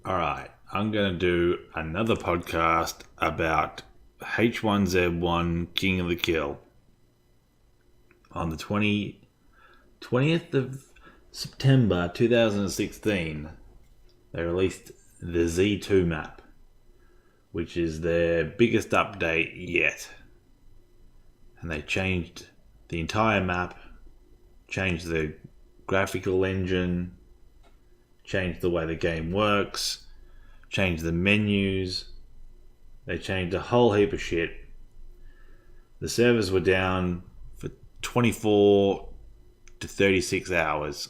Alright, I'm going to do another podcast about H1Z1 King of the Kill. On the 20th of September 2016, they released the Z2 map, which is their biggest update yet. And they changed the entire map, changed the graphical engine, changed the way the game works, changed the menus. They changed a whole heap of shit. The servers were down for 24 to 36 hours.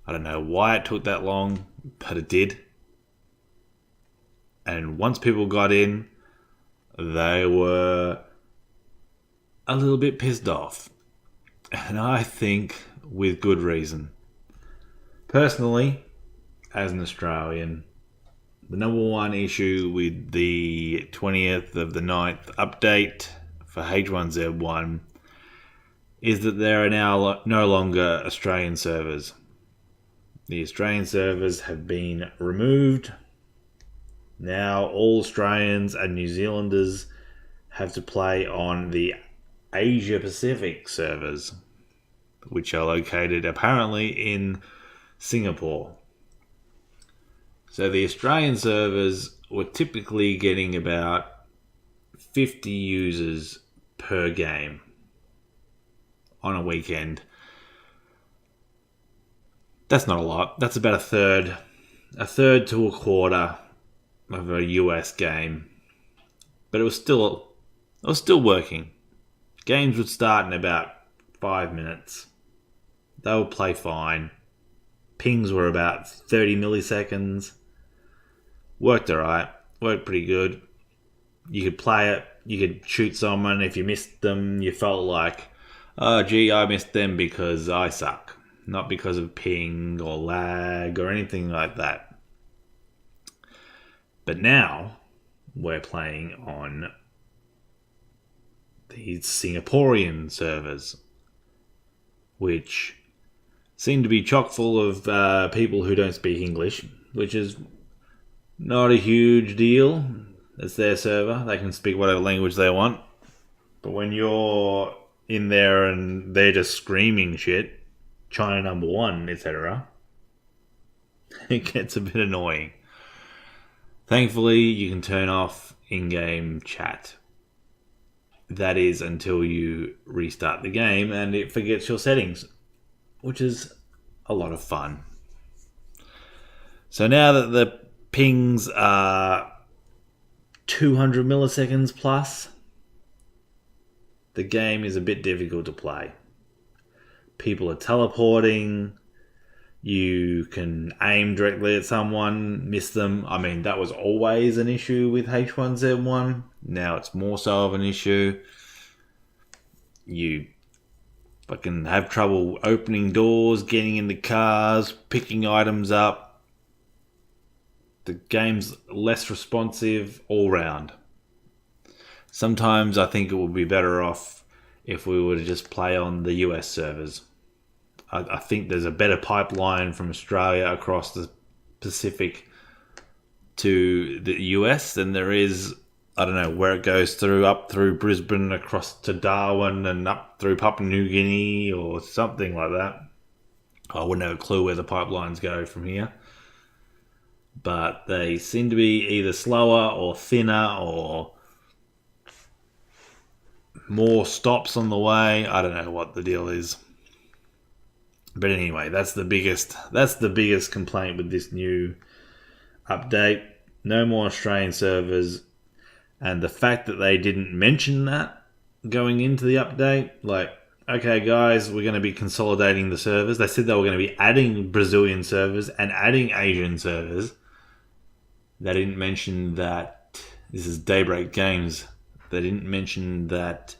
I don't know why it took that long, but it did. And once people got in, they were a little bit pissed off. And I think with good reason. Personally, as an Australian, the number one issue with the 20th of the 9th update for H1Z1 is that there are now no longer Australian servers. The Australian servers have been removed. Now all Australians and New Zealanders have to play on the Asia Pacific servers, which are located apparently in Singapore. So the Australian servers were typically getting about 50 users per game on a weekend. That's not a lot. That's about a third to a quarter of a US game. But it was still working. Games would start in about 5 minutes. They would play fine. Pings were about 30 milliseconds. Worked alright. Worked pretty good. You could play it. You could shoot someone. If you missed them, you felt like, oh gee, I missed them because I suck. Not because of ping or lag or anything like that. But now, we're playing on these Singaporean servers, which seem to be chock full of people who don't speak English, which is not a huge deal. It's their server. They can speak whatever language they want. But when you're in there and they're just screaming shit, China number one, etc., it gets a bit annoying. Thankfully, you can turn off in-game chat. That is until you restart the game and it forgets your settings, which is a lot of fun. So now that the pings are 200 milliseconds plus, the game is a bit difficult to play. People are teleporting. You can aim directly at someone, miss them. I mean, that was always an issue with H1Z1. Now it's more so of an issue. You fucking have trouble opening doors, getting into cars, picking items up. The game's less responsive all round. Sometimes I think it would be better off if we were to just play on the US servers. I think there's a better pipeline from Australia across the Pacific to the US than there is, I don't know, where it goes through, up through Brisbane, across to Darwin and up through Papua New Guinea or something like that. I wouldn't have a clue where the pipelines go from here. But they seem to be either slower or thinner or more stops on the way. I don't know what the deal is. But anyway, that's the biggest complaint with this new update. No more Australian servers. And the fact that they didn't mention that going into the update, like, okay guys, we're going to be consolidating the servers. They said they were going to be adding Brazilian servers and adding Asian servers. They didn't mention that this is Daybreak Games. They didn't mention that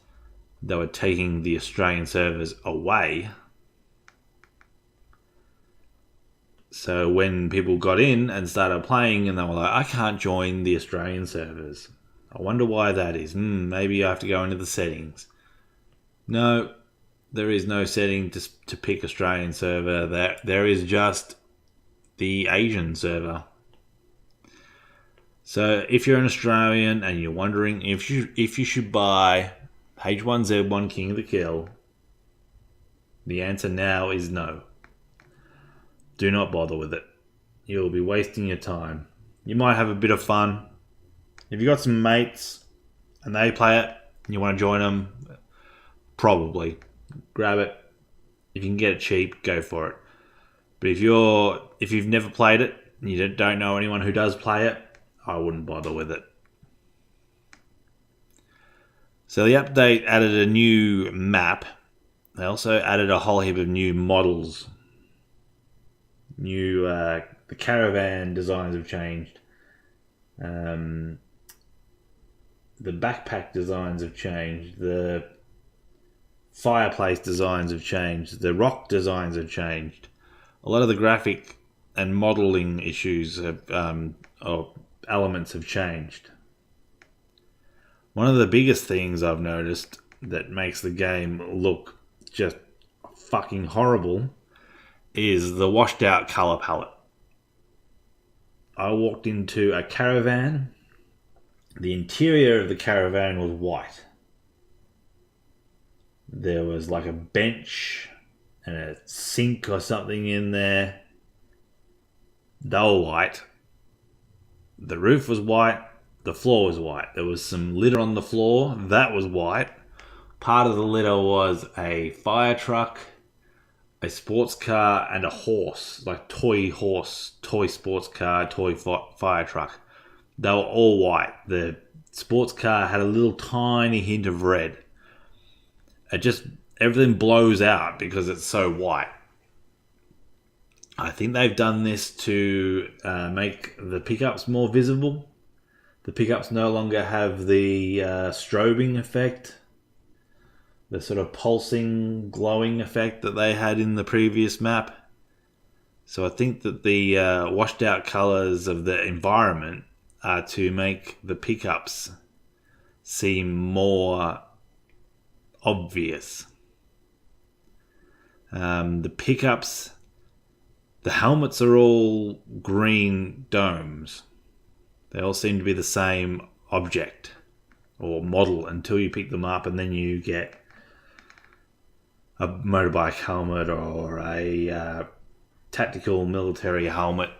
they were taking the Australian servers away. So when people got in and started playing and they were like, I can't join the Australian servers. I wonder why that is. Maybe I have to go into the settings. No, there is no setting to pick Australian server. There is just the Asian server. So if you're an Australian and you're wondering if you should buy H1Z1 King of the Kill, the answer now is no. Do not bother with it. You'll be wasting your time. You might have a bit of fun. If you've got some mates and they play it and you want to join them, probably grab it. If you can get it cheap, go for it. But if you've never played it and you don't know anyone who does play it, I wouldn't bother with it. So the update added a new map. They also added a whole heap of new models. The caravan designs have changed. The backpack designs have changed. The fireplace designs have changed. The rock designs have changed. A lot of the graphic and modeling issues or elements have changed. One of the biggest things I've noticed that makes the game look just fucking horrible is the washed out color palette. I walked into a caravan. The interior of the caravan was white. There was like a bench and a sink or something in there. They were white. The roof was white. The floor was white. There was some litter on the floor. That was white. Part of the litter was a fire truck, a sports car, and a horse. Like toy horse, toy sports car, toy fire truck. They were all white. The sports car had a little tiny hint of red. Everything blows out because it's so white. I think they've done this to make the pickups more visible. The pickups no longer have the strobing effect, the sort of pulsing, glowing effect that they had in the previous map. So I think that the washed out colours of the environment are to make the pickups seem more obvious. The pickups, the helmets are all green domes. They all seem to be the same object or model until you pick them up, and then you get a motorbike helmet or a tactical military helmet.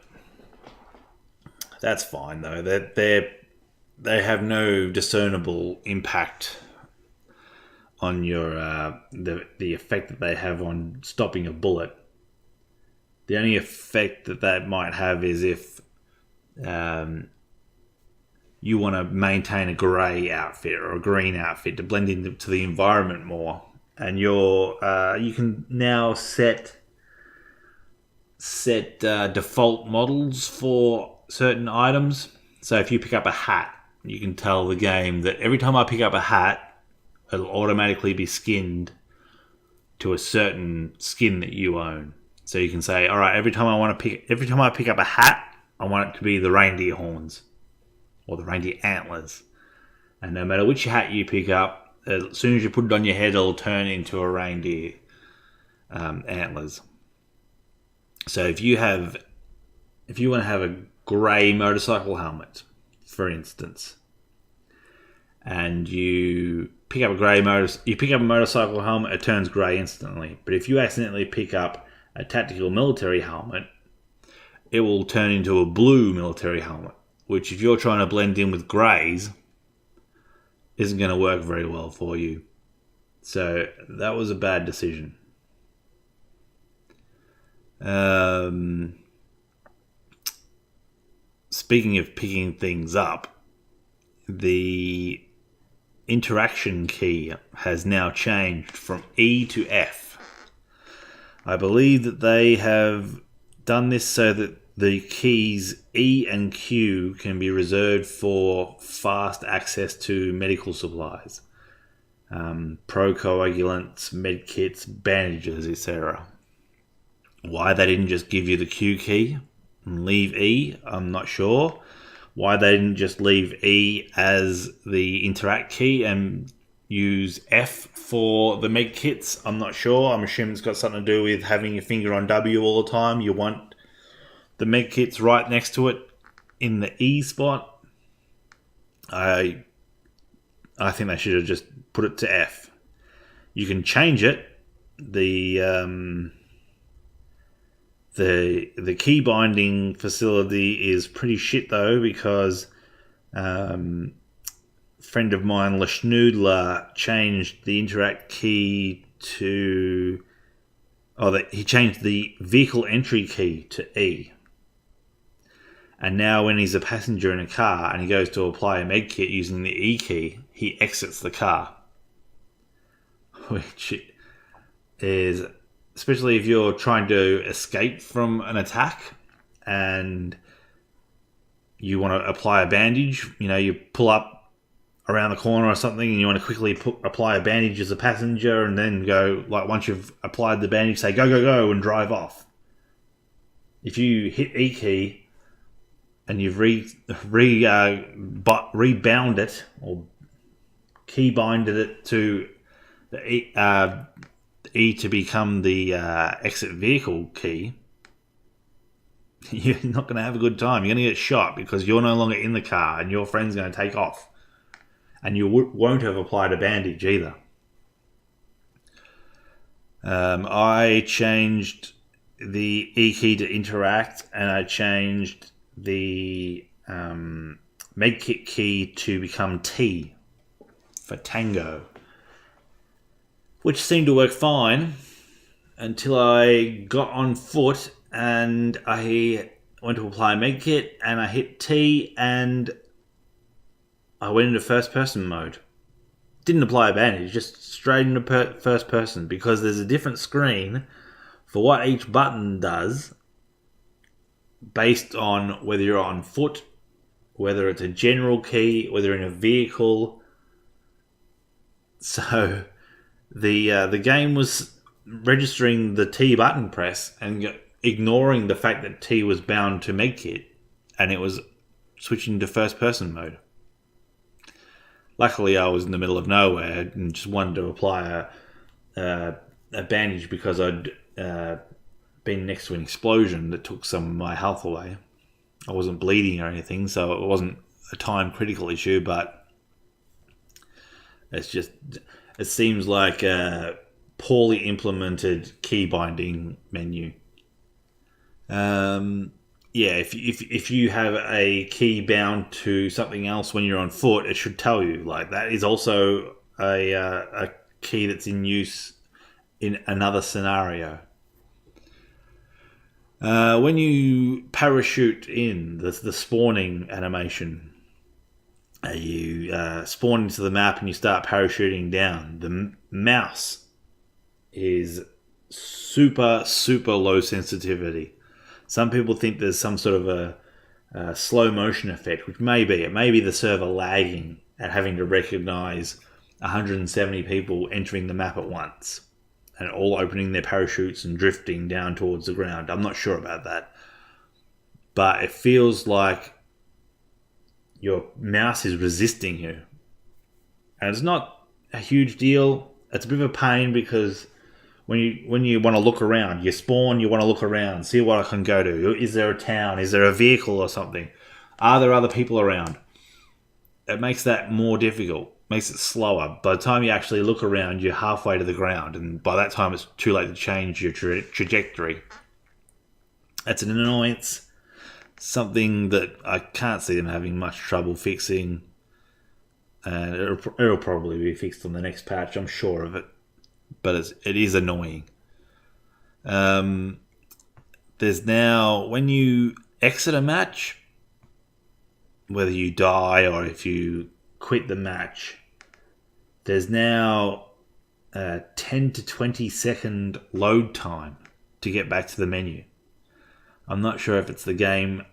That's fine though. They have no discernible impact on your the effect that they have on stopping a bullet. The only effect that might have is if you want to maintain a grey outfit or a green outfit to blend into the environment more, and you can now set default models for certain items. So if you pick up a hat, you can tell the game that every time I pick up a hat, it'll automatically be skinned to a certain skin that you own. So you can say, all right, every time I pick up a hat, I want it to be the reindeer horns or the reindeer antlers. And no matter which hat you pick up, as soon as you put it on your head, it'll turn into a reindeer antlers. So if you want to have a grey motorcycle helmet, for instance, and you pick up a motorcycle helmet, it turns grey instantly. But if you accidentally pick up a tactical military helmet, it will turn into a blue military helmet, which if you're trying to blend in with greys, isn't going to work very well for you. So that was a bad decision. Speaking of picking things up, the interaction key has now changed from E to F. I believe that they have done this so that the keys E and Q can be reserved for fast access to medical supplies, procoagulants, med kits, bandages, etc. Why they didn't just give you the Q key and leave E, I'm not sure. Why they didn't just leave E as the interact key and use F for the med kits, I'm not sure. I'm assuming it's got something to do with having your finger on W all the time. You want the med kit's right next to it in the E spot. I think they should have just put it to F. You can change it. The key binding facility is pretty shit though, because friend of mine, Lashnoodler, changed the interact key to... he changed the vehicle entry key to E. And now when he's a passenger in a car and he goes to apply a med kit using the E key, he exits the car. Which is, especially if you're trying to escape from an attack and you want to apply a bandage, you pull up around the corner or something and you want to quickly apply a bandage as a passenger and then go, like once you've applied the bandage, say go, go, go and drive off. If you hit E key and you've rebound it or key binded it to the E to become the exit vehicle key, you're not going to have a good time. You're going to get shot because you're no longer in the car and your friend's going to take off. And you won't have applied a bandage either. I changed the E key to interact, and I changed the medkit key to become T for Tango, which seemed to work fine until I got on foot and I went to apply a medkit and I hit T and I went into first person mode. Didn't apply a bandage, just straight into first person, because there's a different screen for what each button does based on whether you're on foot, whether it's a general key, whether you're in a vehicle. So the game was registering the T button press and ignoring the fact that T was bound to medkit, and it was switching to first person mode. Luckily, I was in the middle of nowhere and just wanted to apply a bandage because I'd been next to an explosion that took some of my health away. I wasn't bleeding or anything, so it wasn't a time critical issue, but it seems like a poorly implemented key binding menu. If you have a key bound to something else when you're on foot, it should tell you. Like, that is also a key that's in use in another scenario. When you parachute in, the spawning animation, you spawn into the map and you start parachuting down. The mouse is super, super low sensitivity. Some people think there's some sort of a slow motion effect, which may be. It may be the server lagging at having to recognize 170 people entering the map at once and all opening their parachutes and drifting down towards the ground. I'm not sure about that. But it feels like your mouse is resisting you. And it's not a huge deal. It's a bit of a pain because when you want to look around, you spawn, you want to look around, see what I can go to. Is there a town? Is there a vehicle or something? Are there other people around? It makes that more difficult, makes it slower. By the time you actually look around, you're halfway to the ground, and by that time it's too late to change your trajectory. That's an annoyance, something that I can't see them having much trouble fixing, and it'll probably be fixed on the next patch, I'm sure of it. But it is annoying. There's now, when you exit a match, whether you die or if you quit the match, there's now a 10 to 20 second load time to get back to the menu. I'm not sure if it's the game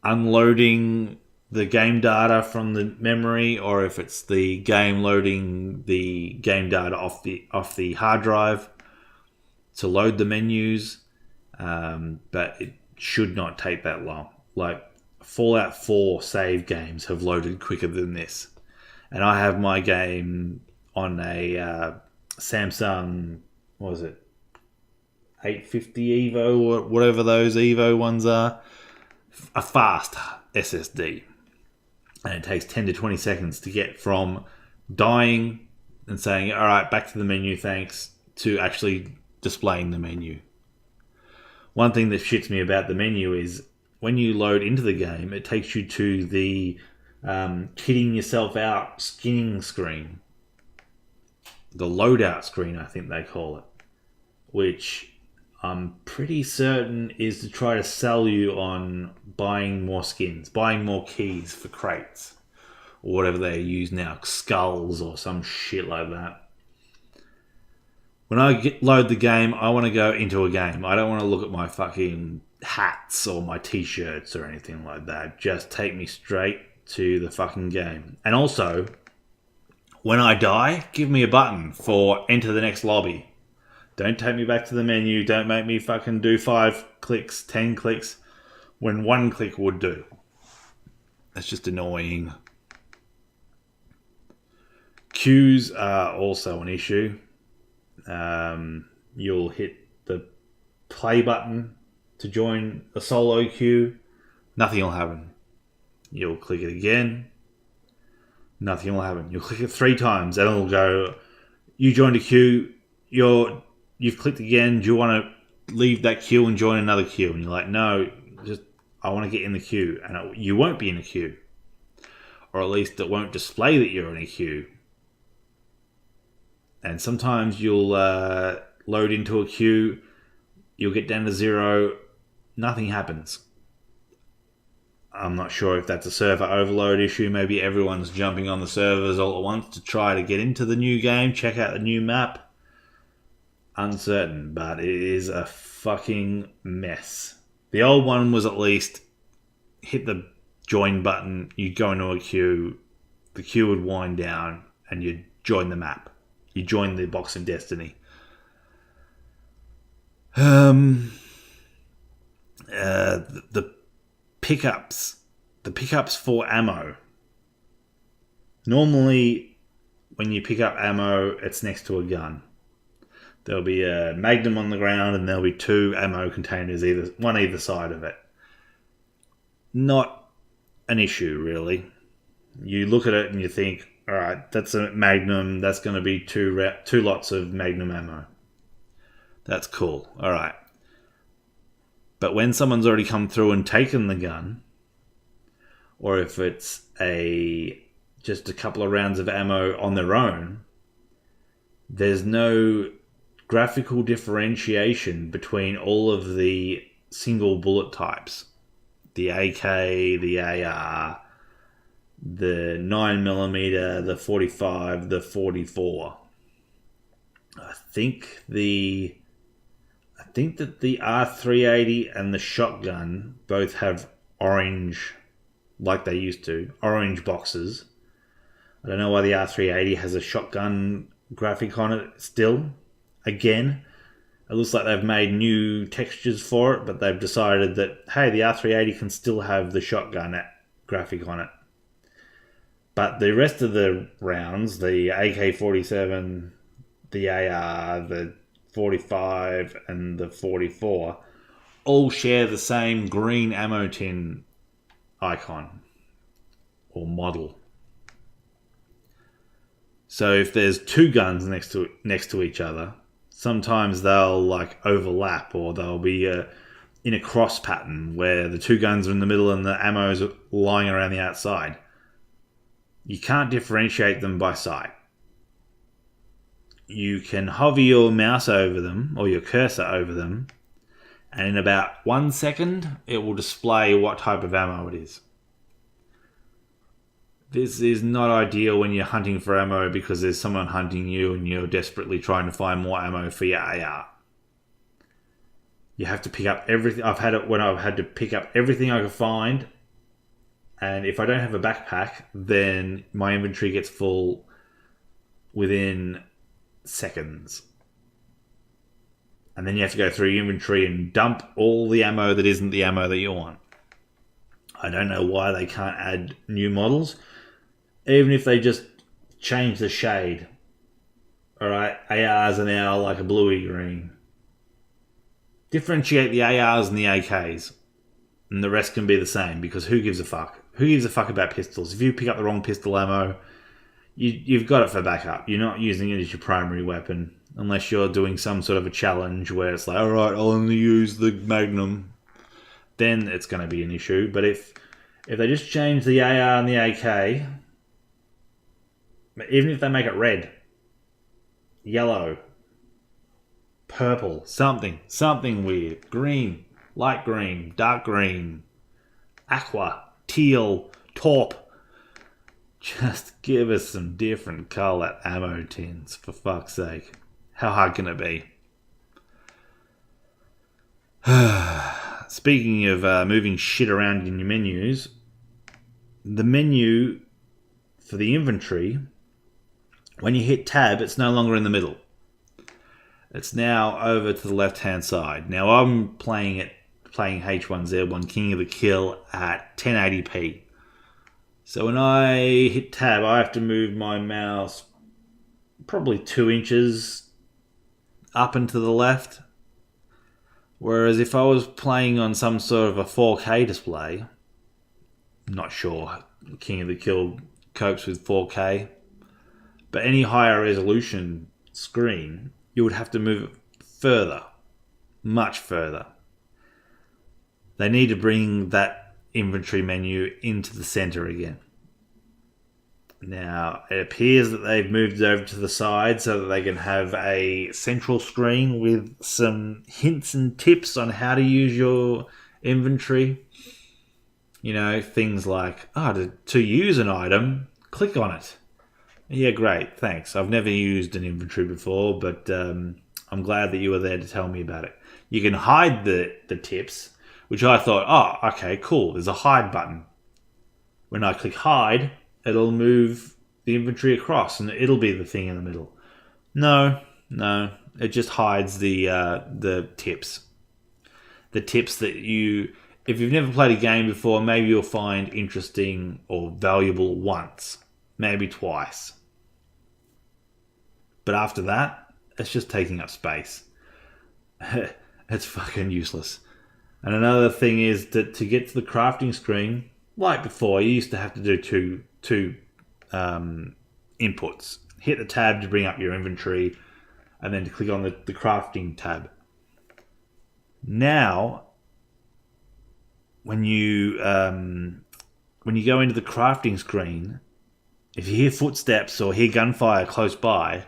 unloading the game data from the memory or if it's the game loading the game data off the hard drive to load the menus, but it should not take that long. Like, Fallout 4 save games have loaded quicker than this, and I have my game on a Samsung, what was it, 850 Evo or whatever those Evo ones are, a fast SSD. And it takes 10 to 20 seconds to get from dying and saying, all right, back to the menu, thanks, to actually displaying the menu. One thing that shits me about the menu is when you load into the game, it takes you to the kitting yourself out skinning screen. The loadout screen, I think they call it. Which I'm pretty certain is to try to sell you on buying more skins, buying more keys for crates, or whatever they use now, skulls or some shit like that. When I load the game, I want to go into a game. I don't want to look at my fucking hats or my t-shirts or anything like that. Just take me straight to the fucking game. And also, when I die, give me a button for enter the next lobby. Don't take me back to the menu. Don't make me fucking do 5 clicks, 10 clicks, when 1 click would do. That's just annoying. Queues are also an issue. You'll hit the play button to join a solo queue. Nothing will happen. You'll click it again. Nothing will happen. You'll click it 3 times and it'll go, you joined a queue, you've clicked again, do you want to leave that queue and join another queue? And you're like, no, just I want to get in the queue. And you won't be in a queue. Or at least it won't display that you're in a queue. And sometimes you'll load into a queue, you'll get down to 0, nothing happens. I'm not sure if that's a server overload issue. Maybe everyone's jumping on the servers all at once to try to get into the new game, check out the new map. Uncertain, but it is a fucking mess. The old one was at least hit the join button, you go into a queue, the queue would wind down, and you'd join the map. You join the box of destiny. The pickups for ammo. Normally, when you pick up ammo, it's next to a gun. There'll be a Magnum on the ground and there'll be 2 ammo containers, one either side of it. Not an issue, really. You look at it and you think, all right, that's a Magnum. That's going to be 2 lots of Magnum ammo. That's cool. All right. But when someone's already come through and taken the gun, or if it's just a couple of rounds of ammo on their own, there's no graphical differentiation between all of the single bullet types. The AK, the AR, the 9mm, the 45, the 44. I think that the R380 and the shotgun both have orange, like they used to, orange boxes. I don't know why the R380 has a shotgun graphic on it still. Again, it looks like they've made new textures for it, but they've decided that, hey, the R380 can still have the shotgun graphic on it. But the rest of the rounds, the AK-47, the AR, the 45, and the 44, all share the same green ammo tin icon or model. So if there's 2 guns next to each other, sometimes they'll like overlap, or they'll be in a cross pattern where the 2 guns are in the middle and the ammo is lying around the outside. You can't differentiate them by sight. You can hover your mouse over them or your cursor over them, and in about 1 second it will display what type of ammo it is. This is not ideal when you're hunting for ammo because there's someone hunting you and you're desperately trying to find more ammo for your AR. You have to pick up everything. I've had it when I've had to pick up everything I could find, and if I don't have a backpack, then my inventory gets full within seconds. And then you have to go through your inventory and dump all the ammo that isn't the ammo that you want. I don't know why they can't add new models. Even if they just change the shade. Alright, ARs are now like a bluey green. Differentiate the ARs and the AKs, and the rest can be the same, because who gives a fuck? Who gives a fuck about pistols? If you pick up the wrong pistol ammo, you've got it for backup. You're not using it as your primary weapon, unless you're doing some sort of a challenge where it's like, alright, I'll only use the Magnum. Then it's going to be an issue. But if they just change the AR and the AK, even if they make it red, yellow, purple, something weird, green, light green, dark green, aqua, teal, taupe, just give us some different colour ammo tins, for fuck's sake. How hard can it be? Speaking of moving shit around in your menus, the menu for the inventory, when you hit tab, it's no longer in the middle. It's now over to the left-hand side. Now I'm playing H1Z1 King of the Kill at 1080p. So when I hit tab, I have to move my mouse probably 2 inches up and to the left. Whereas if I was playing on some sort of a 4K display, I'm not sure King of the Kill copes with 4K, but any higher resolution screen, you would have to move it further, much further. They need to bring that inventory menu into the center again. Now, it appears that they've moved it over to the side so that they can have a central screen with some hints and tips on how to use your inventory. You know, things like, to use an item, click on it. Yeah, great, thanks. I've never used an inventory before, but I'm glad that you were there to tell me about it. You can hide the tips, which I thought, okay, cool, there's a hide button. When I click hide, it'll move the inventory across and it'll be the thing in the middle. No, it just hides the tips. The tips that if you've never played a game before, maybe you'll find interesting or valuable once, maybe twice. But after that, it's just taking up space. It's fucking useless. And another thing is that to get to the crafting screen, like before, you used to have to do two inputs. Hit the tab to bring up your inventory, and then to click on the crafting tab. Now, when you go into the crafting screen, if you hear footsteps or hear gunfire close by,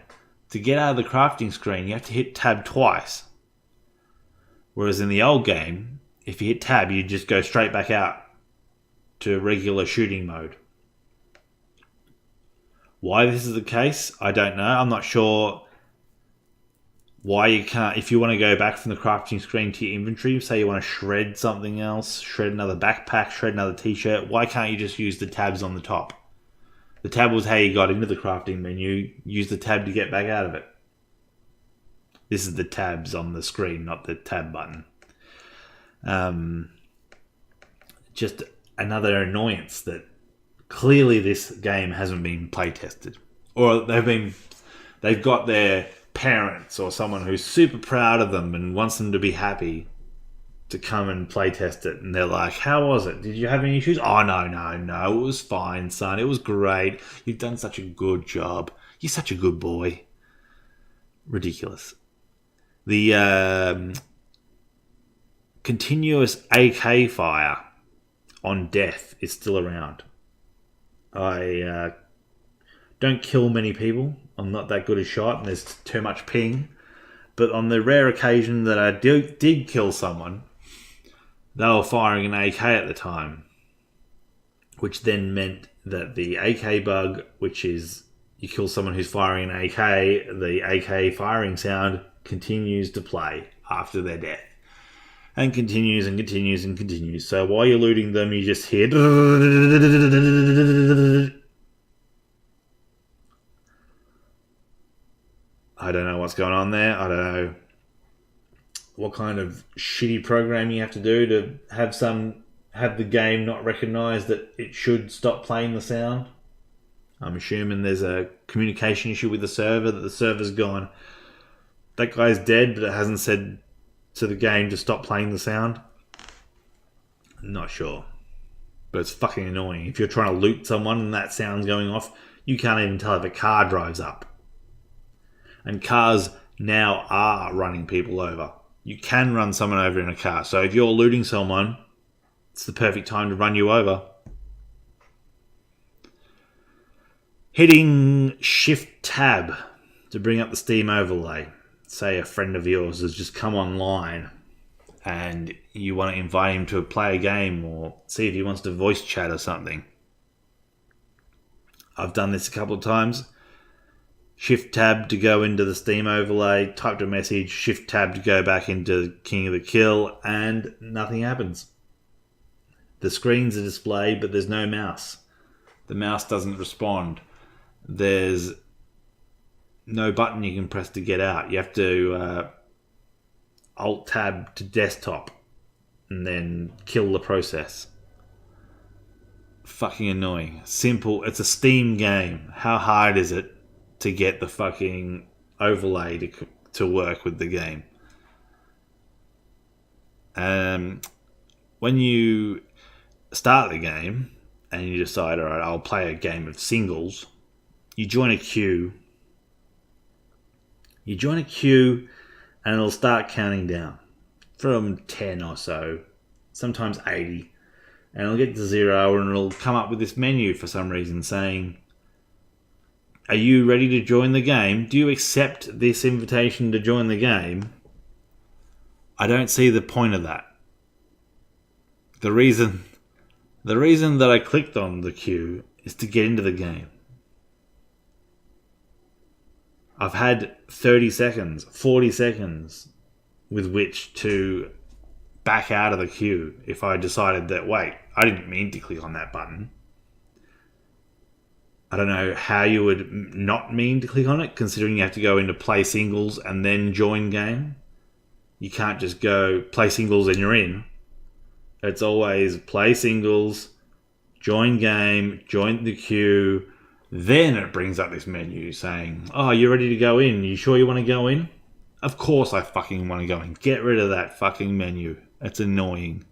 to get out of the crafting screen, you have to hit tab twice. Whereas in the old game, if you hit tab, you just go straight back out to regular shooting mode. Why this is the case, I don't know. I'm not sure why you can't. If you want to go back from the crafting screen to your inventory, say you want to shred something else, shred another backpack, shred another t-shirt, why can't you just use the tabs on the top? The tab was how you got into the crafting menu. Use the tab to get back out of it. This is the tabs on the screen, not the tab button. Just another annoyance that clearly this game hasn't been play tested, or they've got their parents or someone who's super proud of them and wants them to be happy to come and play test it, and they're like, how was it? Did you have any issues? Oh, no, it was fine, son. It was great. You've done such a good job. You're such a good boy. Ridiculous. The continuous AK fire on death is still around. I don't kill many people. I'm not that good a shot, and there's too much ping. But on the rare occasion that I did kill someone, they were firing an AK at the time, which then meant that the AK bug, which is you kill someone who's firing an AK, the AK firing sound continues to play after their death. And continues and continues and continues. So while you're looting them, you just hear... I don't know what's going on there. I don't know what kind of shitty program you have to do to have the game not recognise that it should stop playing the sound. I'm assuming there's a communication issue with the server, that the server's gone, that guy's dead, but it hasn't said to the game to stop playing the sound? Not sure. But it's fucking annoying. If you're trying to loot someone and that sound's going off, you can't even tell if a car drives up. And cars now are running people over. You can run someone over in a car. So if you're looting someone, it's the perfect time to run you over. Hitting Shift Tab to bring up the Steam overlay. Say a friend of yours has just come online and you want to invite him to play a game or see if he wants to voice chat or something. I've done this a couple of times. Shift Tab to go into the Steam overlay, typed a message, Shift Tab to go back into King of the Kill, and nothing happens. The screens are displayed, but there's no mouse. The mouse doesn't respond. There's no button you can press to get out. You have to Alt-Tab to desktop and then kill the process. Fucking annoying. Simple. It's a Steam game. How hard is it to get the fucking overlay to work with the game? When you start the game and you decide, alright, I'll play a game of singles, you join a queue. You join a queue and it'll start counting down from 10 or so, sometimes 80. And it'll get to 0 and it'll come up with this menu for some reason saying, are you ready to join the game? Do you accept this invitation to join the game? I don't see the point of that. The reason that I clicked on the queue is to get into the game. I've had 30 seconds, 40 seconds with which to back out of the queue if I decided that, wait, I didn't mean to click on that button. I don't know how you would not mean to click on it, considering you have to go into play singles and then join game. You can't just go play singles and you're in. It's always play singles, join game, join the queue. Then it brings up this menu saying, oh, you're ready to go in. You sure you want to go in? Of course I fucking want to go in. Get rid of that fucking menu. It's annoying.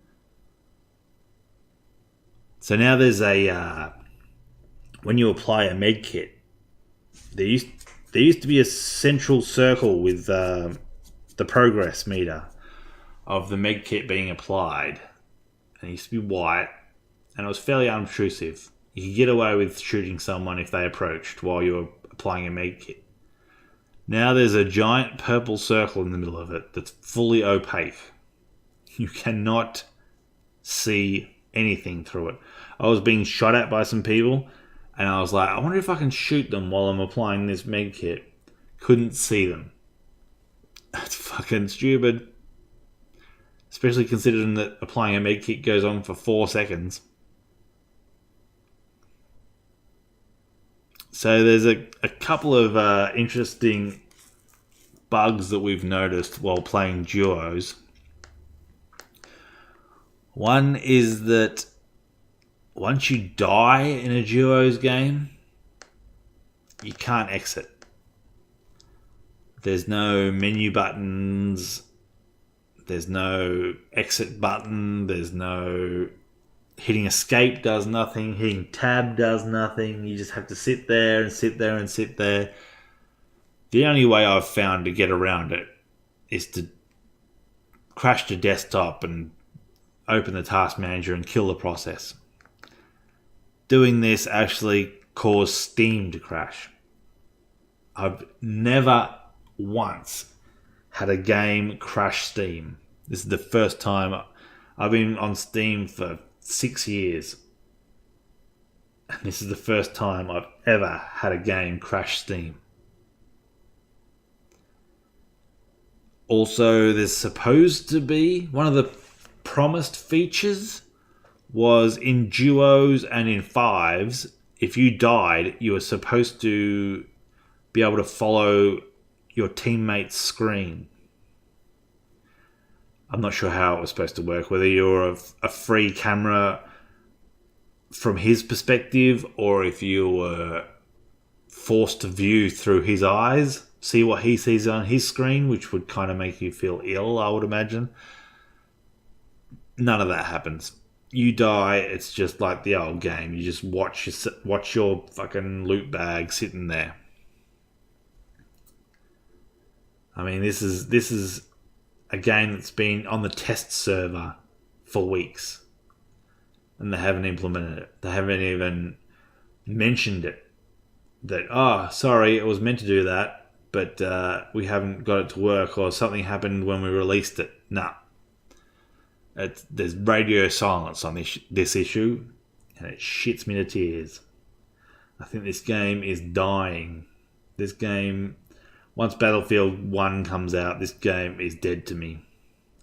So now there's a... when you apply a med kit, there used to be a central circle with the progress meter of the med kit being applied. And it used to be white, and it was fairly unobtrusive. You could get away with shooting someone if they approached while you were applying a med kit. Now there's a giant purple circle in the middle of it that's fully opaque. You cannot see anything through it. I was being shot at by some people, and I was like, I wonder if I can shoot them while I'm applying this med kit. Couldn't see them. That's fucking stupid. Especially considering that applying a med kit goes on for 4 seconds. So there's a couple of interesting bugs that we've noticed while playing duos. One is that once you die in a duos game, you can't exit. There's no menu buttons. There's no exit button. There's no... hitting escape does nothing. Hitting tab does nothing. You just have to sit there and sit there and sit there. The only way I've found to get around it is to crash the desktop and open the task manager and kill the process. Doing this actually caused Steam to crash. I've never once had a game crash Steam. This is the first time. I've been on Steam for 6 years. And this is the first time I've ever had a game crash Steam. Also, there's supposed to be one of the promised features was in duos and in fives, if you died, you were supposed to be able to follow your teammate's screen. I'm not sure how it was supposed to work, whether you're a free camera from his perspective or if you were forced to view through his eyes. see what he sees on his screen, which would kind of make you feel ill, I would imagine. None of that happens. You die, it's just like the old game. You just watch your fucking loot bag sitting there. I mean, this is a game that's been on the test server for weeks, and they haven't implemented it. They haven't even mentioned it. That, sorry, it was meant to do that, but we haven't got it to work, or something happened when we released it. Nah. There's radio silence on this issue, and it shits me to tears. I think this game is dying. This game, once Battlefield 1 comes out, this game is dead to me.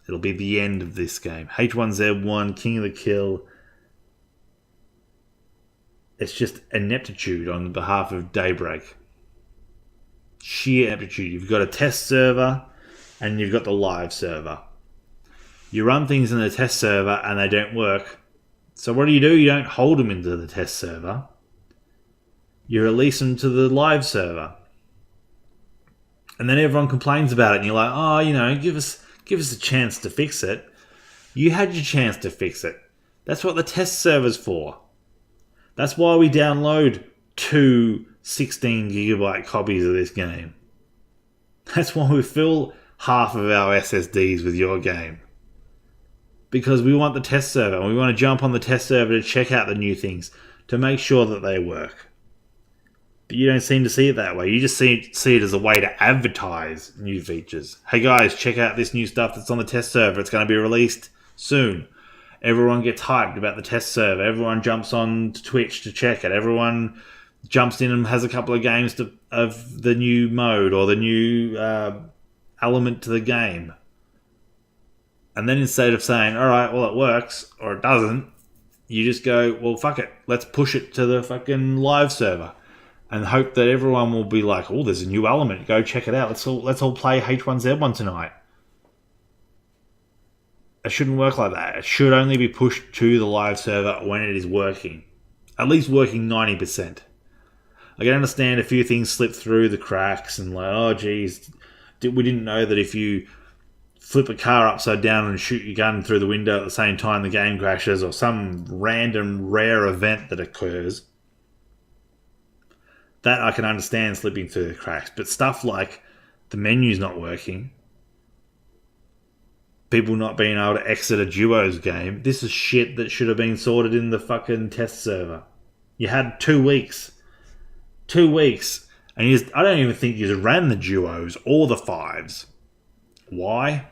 It'll be the end of this game. H1Z1, King of the Kill. It's just ineptitude on behalf of Daybreak. Sheer ineptitude. You've got a test server, and you've got the live server. You run things in the test server and they don't work. So what do? You don't hold them into the test server. You release them to the live server. And then everyone complains about it and you're like, give us a chance to fix it. You had your chance to fix it. That's what the test server's for. That's why we download 2 16GB copies of this game. That's why we fill half of our SSDs with your game. Because we want the test server, and we want to jump on the test server to check out the new things, to make sure that they work. But you don't seem to see it that way. You just see it as a way to advertise new features. Hey guys, check out this new stuff that's on the test server. It's going to be released soon. Everyone gets hyped about the test server. Everyone jumps on to Twitch to check it. Everyone jumps in and has a couple of games of the new mode or the new element to the game. And then instead of saying, all right, well, it works, or it doesn't, you just go, well, fuck it. Let's push it to the fucking live server and hope that everyone will be like, oh, there's a new element. Go check it out. Let's all play H1Z1 tonight. It shouldn't work like that. It should only be pushed to the live server when it is working. At least working 90%. I can understand a few things slip through the cracks and like, oh, geez, we didn't know that if you flip a car upside down and shoot your gun through the window at the same time the game crashes, or some random rare event that occurs. That I can understand slipping through the cracks. But stuff like the menu's not working, people not being able to exit a duos game, this is shit that should have been sorted in the fucking test server. You had 2 weeks. 2 weeks. And I don't even think you ran the duos or the fives. Why?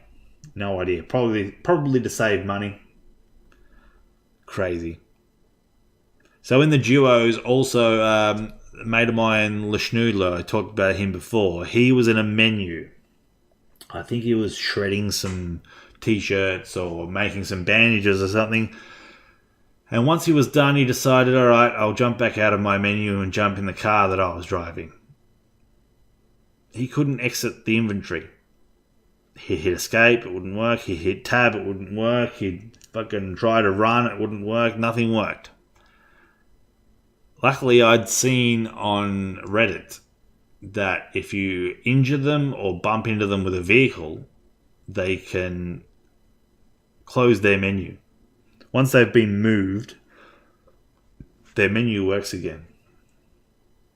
No idea. Probably to save money. Crazy. So in the duos, also, a mate of mine, Lashnoodler, I talked about him before. He was in a menu. I think he was shredding some t-shirts or making some bandages or something. And once he was done, he decided, all right, I'll jump back out of my menu and jump in the car that I was driving. He couldn't exit the inventory. He'd hit escape, it wouldn't work. He'd hit tab, it wouldn't work. He'd fucking try to run, it wouldn't work. Nothing worked. Luckily, I'd seen on Reddit that if you injure them or bump into them with a vehicle, they can close their menu. Once they've been moved, their menu works again.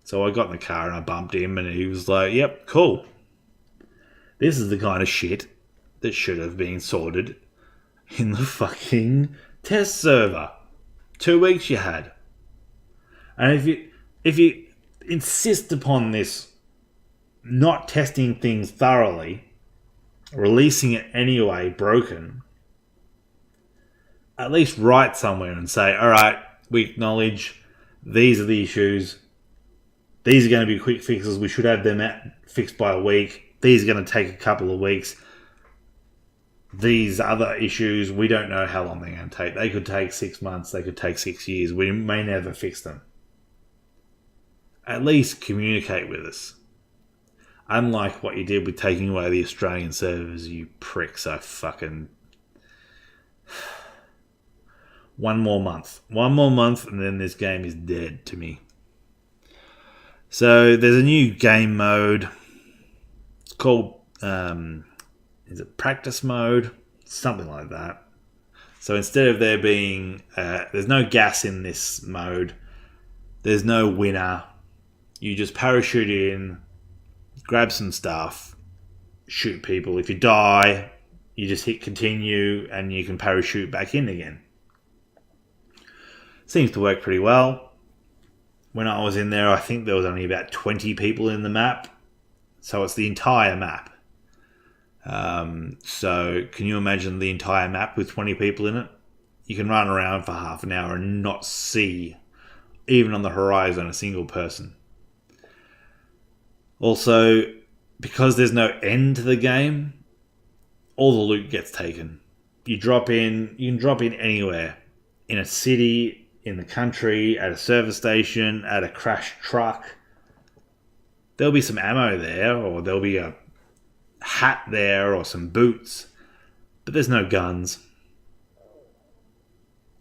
So I got in the car and I bumped him and he was like, yep, cool. This is the kind of shit that should have been sorted in the fucking test server. 2 weeks you had. And if you insist upon this not testing things thoroughly, releasing it anyway broken, at least write somewhere and say, all right, we acknowledge these are the issues. These are going to be quick fixes. We should have them fixed by a week. These are going to take a couple of weeks. These other issues, we don't know how long they're going to take. They could take 6 months. They could take 6 years. We may never fix them. At least communicate with us. Unlike what you did with taking away the Australian servers, you pricks. I fucking... One more month, and then this game is dead to me. So there's a new game mode. called, is it practice mode? Something like that. So instead of there being, there's no gas in this mode. There's no winner. You just parachute in, grab some stuff, shoot people. If you die, you just hit continue and you can parachute back in again. Seems to work pretty well. When I was in there, I think there was only about 20 people in the map. So it's the entire map. So can you imagine the entire map with 20 people in it? You can run around for half an hour and not see, even on the horizon, a single person. Also, because there's no end to the game, all the loot gets taken. You can drop in anywhere. In a city, in the country, at a service station, at a crashed truck. There'll be some ammo there, or there'll be a hat there, or some boots. But there's no guns.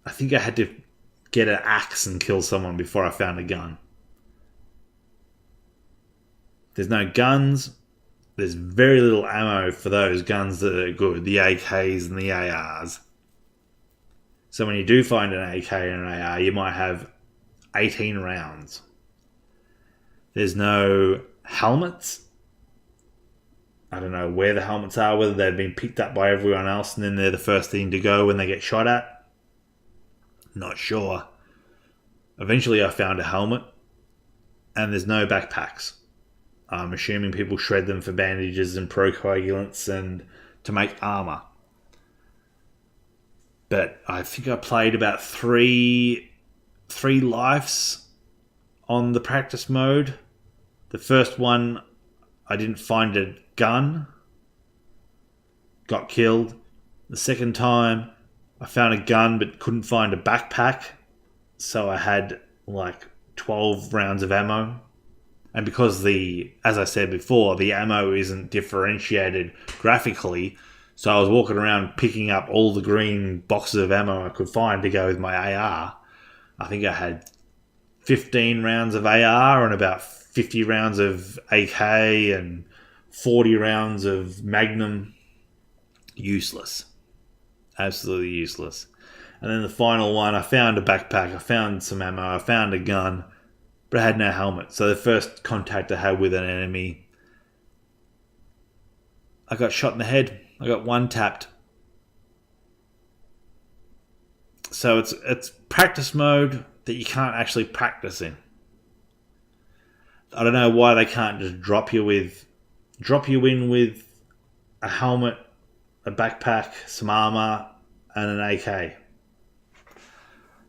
I think I had to get an axe and kill someone before I found a gun. There's no guns. There's very little ammo for those guns that are good, the AKs and the ARs. So when you do find an AK and an AR, you might have 18 rounds. There's no helmets. I don't know where the helmets are, whether they've been picked up by everyone else and then they're the first thing to go when they get shot at. Not sure. Eventually I found a helmet and there's no backpacks. I'm assuming people shred them for bandages and procoagulants and to make armor. But I think I played about three lives on the practice mode. The first one, I didn't find a gun. Got killed. The second time, I found a gun but couldn't find a backpack. So I had like 12 rounds of ammo. And because as I said before, the ammo isn't differentiated graphically, so I was walking around picking up all the green boxes of ammo I could find to go with my AR. I think I had 15 rounds of AR and about 50 rounds of AK and 40 rounds of Magnum. Useless. Absolutely useless. And then the final one, I found a backpack, I found some ammo, I found a gun, but I had no helmet. So the first contact I had with an enemy, I got shot in the head. I got one tapped. So it's practice mode that you can't actually practice in. I don't know why they can't just drop you in with a helmet, a backpack, some armor, and an AK.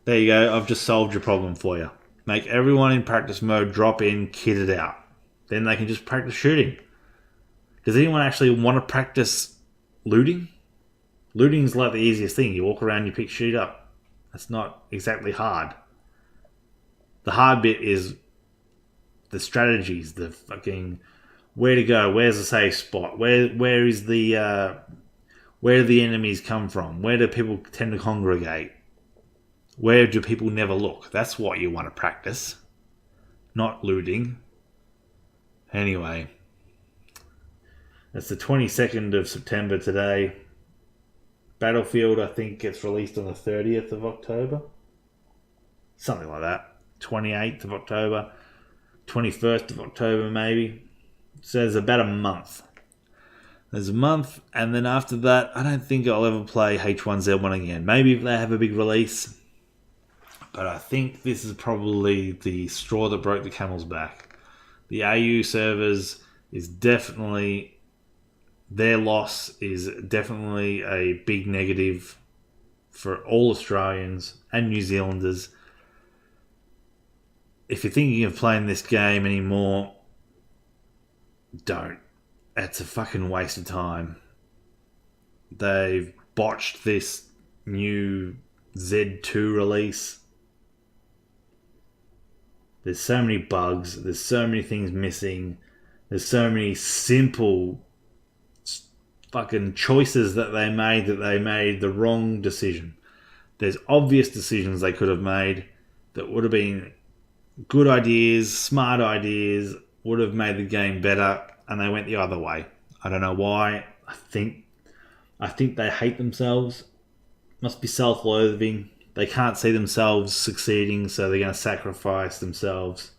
There you go. I've just solved your problem for you. Make everyone in practice mode drop in, kitted out. Then they can just practice shooting. Does anyone actually want to practice looting? Looting is like the easiest thing. You walk around, you pick shit up. That's not exactly hard. The hard bit is the strategies, the fucking where to go, where's the safe spot, where do the enemies come from, where do people tend to congregate, where do people never look. That's what you want to practice, not looting. Anyway, it's the 22nd of September today. Battlefield, I think, gets released on the 30th of October. Something like that. 28th of October. 21st of October, maybe. So there's about a month. There's a month, and then after that, I don't think I'll ever play H1Z1 again. Maybe if they have a big release. But I think this is probably the straw that broke the camel's back. The AU servers is definitely... Their loss is definitely a big negative for all Australians and New Zealanders. If you're thinking of playing this game anymore, don't. It's a fucking waste of time. They've botched this new Z2 release. There's so many bugs. There's so many things missing. There's so many simple fucking choices that they made the wrong decision. There's obvious decisions they could have made that would have been good ideas, smart ideas, would have made the game better, and they went the other way. I don't know why. I think they hate themselves. Must be self-loathing. They can't see themselves succeeding, so they're going to sacrifice themselves.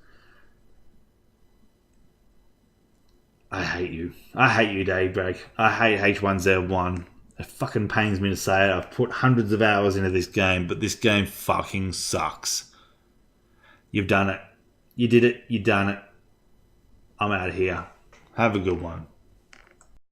I hate you. I hate you, Daybreak. I hate H1Z1. It fucking pains me to say it. I've put hundreds of hours into this game, but this game fucking sucks. You've done it. You did it. You done it. I'm out of here. Have a good one.